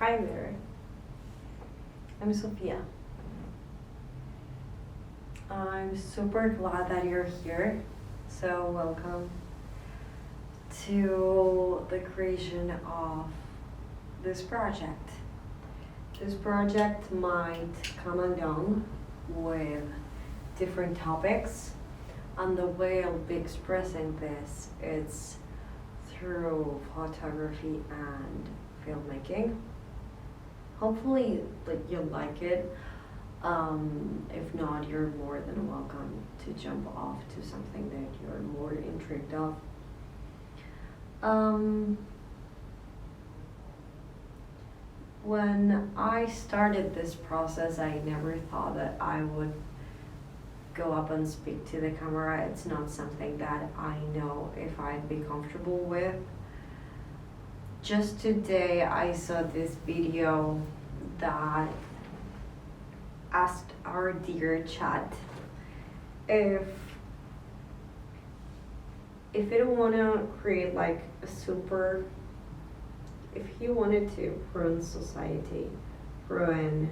Hi there, I'm Sophia. I'm super glad that you're here. So, welcome to the creation of this project. This project might come and down with different topics, and the way I'll be expressing this is through photography and filmmaking. Hopefully, you'll like it. If not, you're more than welcome to jump off to something that you're more intrigued of. Um, when I started this process, I never thought that I would go up and speak to the camera. It's not something that I know if I'd be comfortable with. Just today, I saw this video that asked our dear chat if it didn't want to create like a super, if he wanted to ruin society, ruin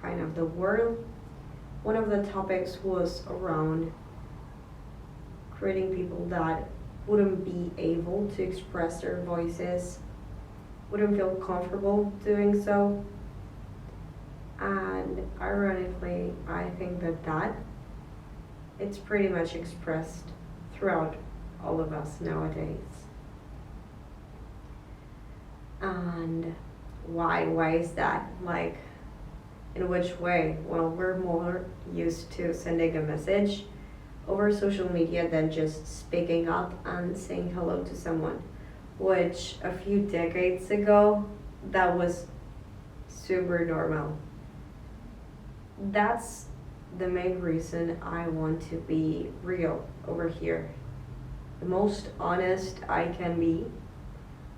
kind of the world. One of the topics was around creating people that wouldn't be able to express their voices, wouldn't feel comfortable doing so. And ironically, I think that it's pretty much expressed throughout all of us nowadays. And why is that? Like, in which way? Well, we're more used to sending a message over social media than just speaking up and saying hello to someone, which a few decades ago, that was super normal. That's the main reason I want to be real over here. The most honest I can be.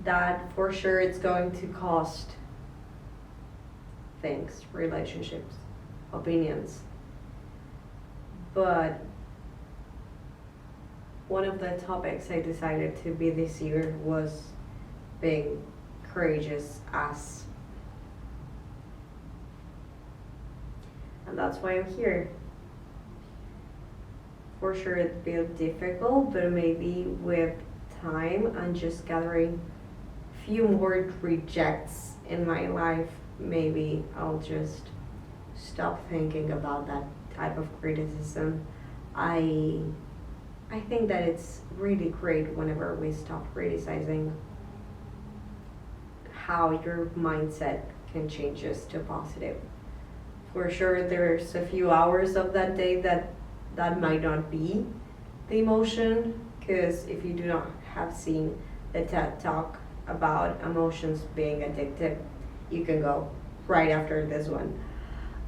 That for sure it's going to cost things, relationships, opinions. But one of the topics I decided to be this year was being courageous as. And that's why I'm here. For sure it'd be difficult, but maybe with time and just gathering few more rejects in my life, maybe I'll just stop thinking about that type of criticism. I think that it's really great whenever we stop criticizing how your mindset can change us to positive. For sure there's a few hours of that day that might not be the emotion, because if you do not have seen the TED Talk about emotions being addictive, you can go right after this one.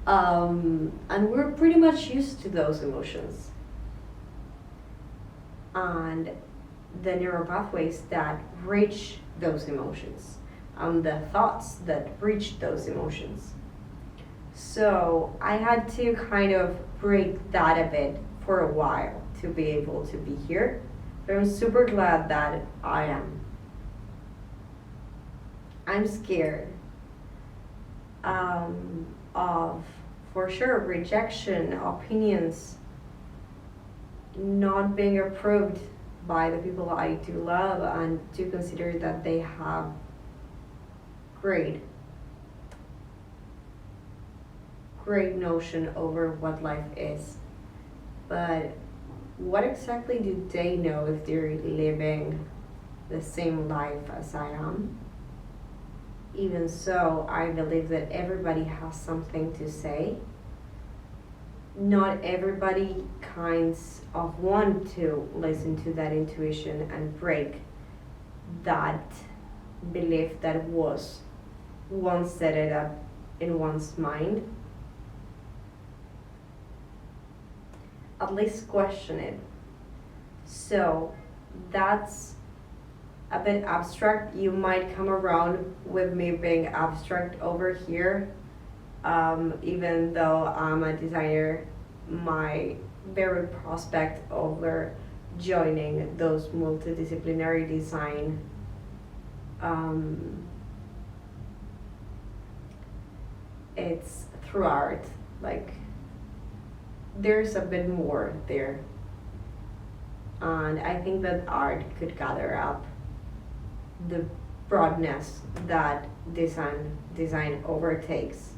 And we're pretty much used to those emotions. And the neural pathways that reach those emotions, the thoughts that reach those emotions. So I had to kind of break that a bit for a while to be able to be here. But I'm super glad that I am. I'm scared of, for sure, rejection, opinions, not being approved by the people I do love, and to consider that they have great notion over what life is. But what exactly do they know if they're living the same life as I am? Even so, I believe that everybody has something to say. Not everybody kinds of want to listen to that intuition and break that belief that was once set it up in one's mind. At least question it. So that's a bit abstract. You might come around with me being abstract over here. Even though I'm a designer, my very prospect over joining those multidisciplinary design it's through art. Like, there's a bit more there. And I think that art could gather up the broadness that design overtakes.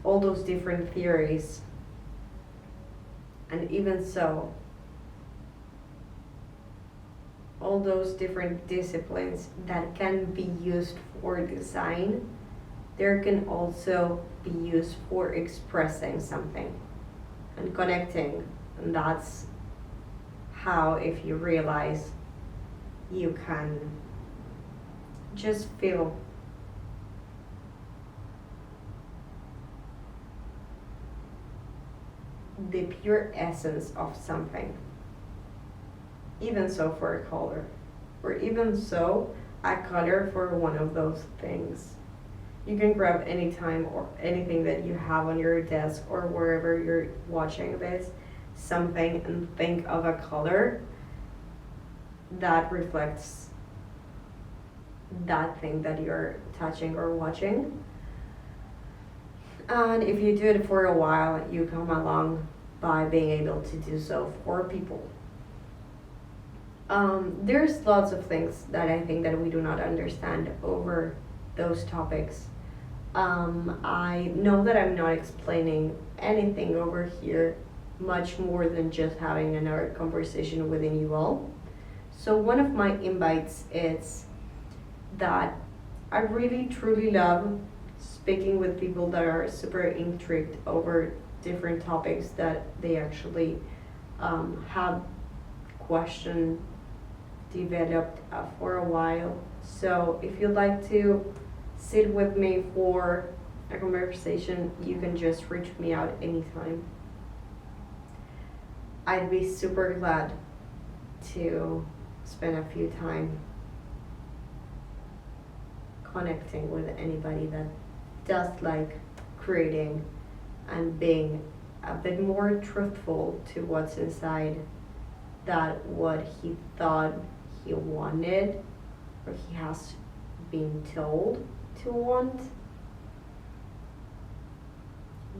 All those different theories, and even so, all those different disciplines that can be used for design, there can also be used for expressing something and connecting. And that's how, if you realize, you can just feel the pure essence of something. Even so, for a color, or even so, a color for one of those things. You can grab any time or anything that you have on your desk or wherever you're watching this, something, and think of a color that reflects that thing that you're touching or watching. And if you do it for a while, you come along by being able to do so for people. There's lots of things that I think that we do not understand over those topics. I know that I'm not explaining anything over here much more than just having another conversation within you all. So one of my invites is that I really truly love speaking with people that are super intrigued over different topics that they actually have questioned, developed for a while. So if you'd like to sit with me for a conversation, you can just reach me out anytime. I'd be super glad to spend a few time connecting with anybody that does like creating and being a bit more truthful to what's inside than what he thought he wanted or he has been told to want.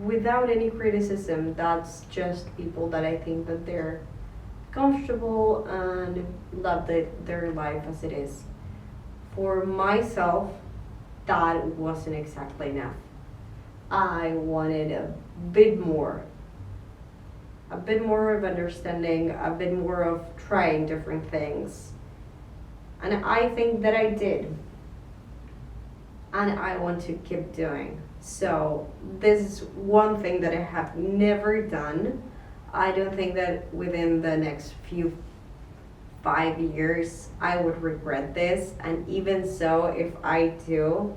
Without any criticism, that's just people that I think that they're comfortable and love their life as it is. For myself, that wasn't exactly enough. I wanted a bit more of understanding, a bit more of trying different things. And I think that I did. And I want to keep doing. So this is one thing that I have never done. I don't think that within the next 5 years I would regret this. And even so, if I do,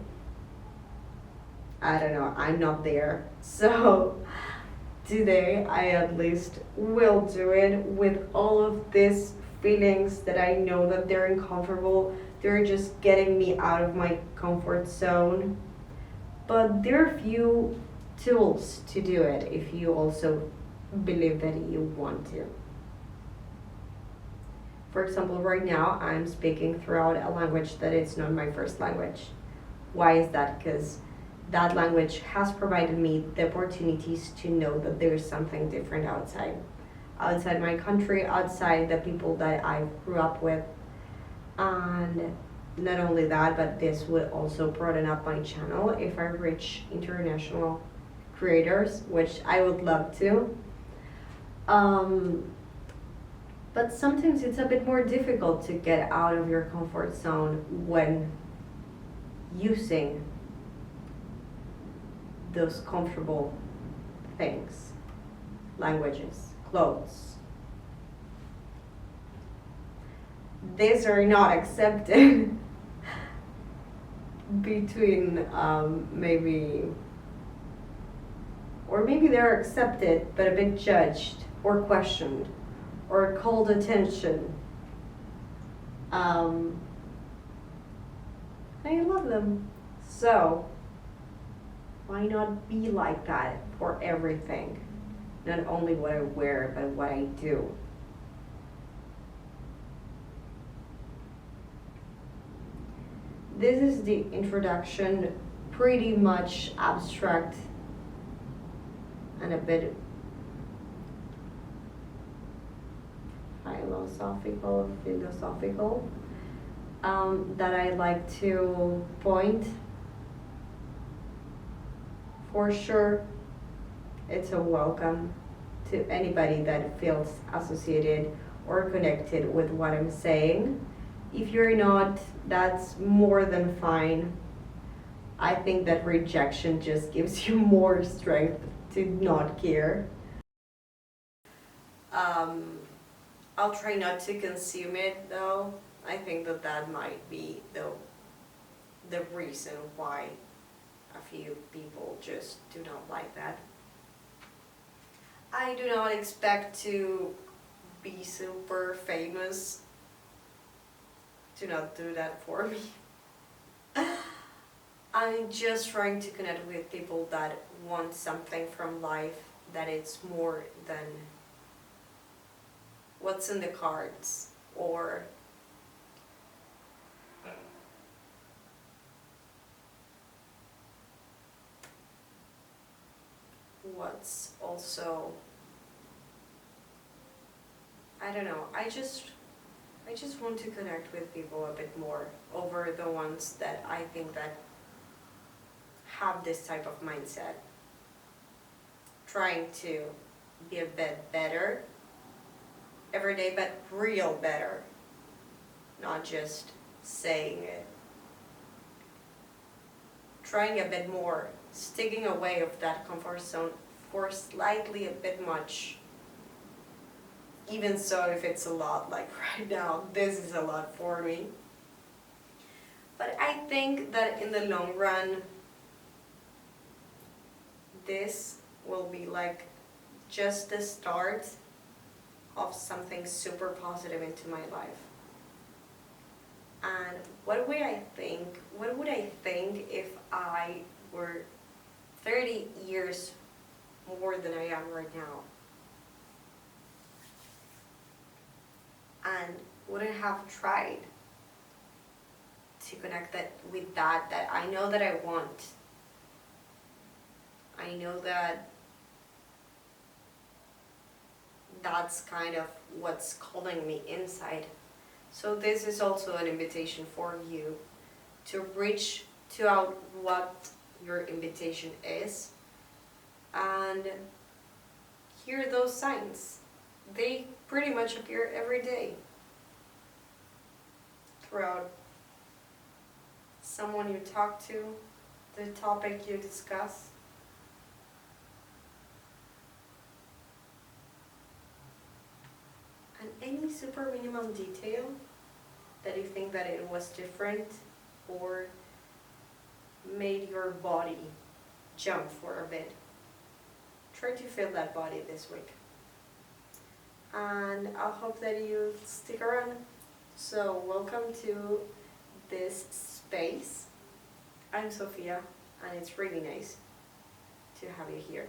I don't know, I'm not there. So today I at least will do it with all of these feelings that I know that they're uncomfortable. They're just getting me out of my comfort zone. But there are few tools to do it if you also believe that you want to. For example, right now I'm speaking throughout a language that is not my first language. Why is that? Because that language has provided me the opportunities to know that there is something different outside my country, outside the people that I grew up with. And not only that, but this would also broaden up my channel if I reach international creators, which I would love to. But sometimes it's a bit more difficult to get out of your comfort zone when using those comfortable things, languages, clothes. These are not accepted between maybe they're accepted but a bit judged or questioned or called attention. I love them. So why not be like that for everything? Not only what I wear, but what I do. This is the introduction pretty much abstract and a bit philosophical, that I like to point. For sure, it's a welcome to anybody that feels associated or connected with what I'm saying. If you're not, that's more than fine. I think that rejection just gives you more strength to not care. Um, I'll try not to consume it though. I think that that might be the reason why a few people just do not like that. I do not expect to be super famous. Do not do that for me. I'm just trying to connect with people that want something from life that it's more than what's in the cards or what's also, I don't know. I just want to connect with people a bit more over the ones that I think that have this type of mindset. Trying to be a bit better every day, but real better, not just saying it. Trying a bit more, sticking away of that comfort zone for slightly a bit much. Even so, if it's a lot, like right now, this is a lot for me. But I think that in the long run, this will be like just the start of something super positive into my life. And what would I think? What would I think if I were 30 years more than I am right now? And wouldn't have tried to connect that with that I know that I want. I know that that's kind of what's calling me inside. So this is also an invitation for you to reach to out what your invitation is and hear those signs. They pretty much appear every day throughout someone you talk to, the topic you discuss. And any super minimum detail that you think that it was different or made your body jump for a bit. Try to feel that body this week. And I hope that you stick around. So welcome to this space. I'm Sophia and it's really nice to have you here.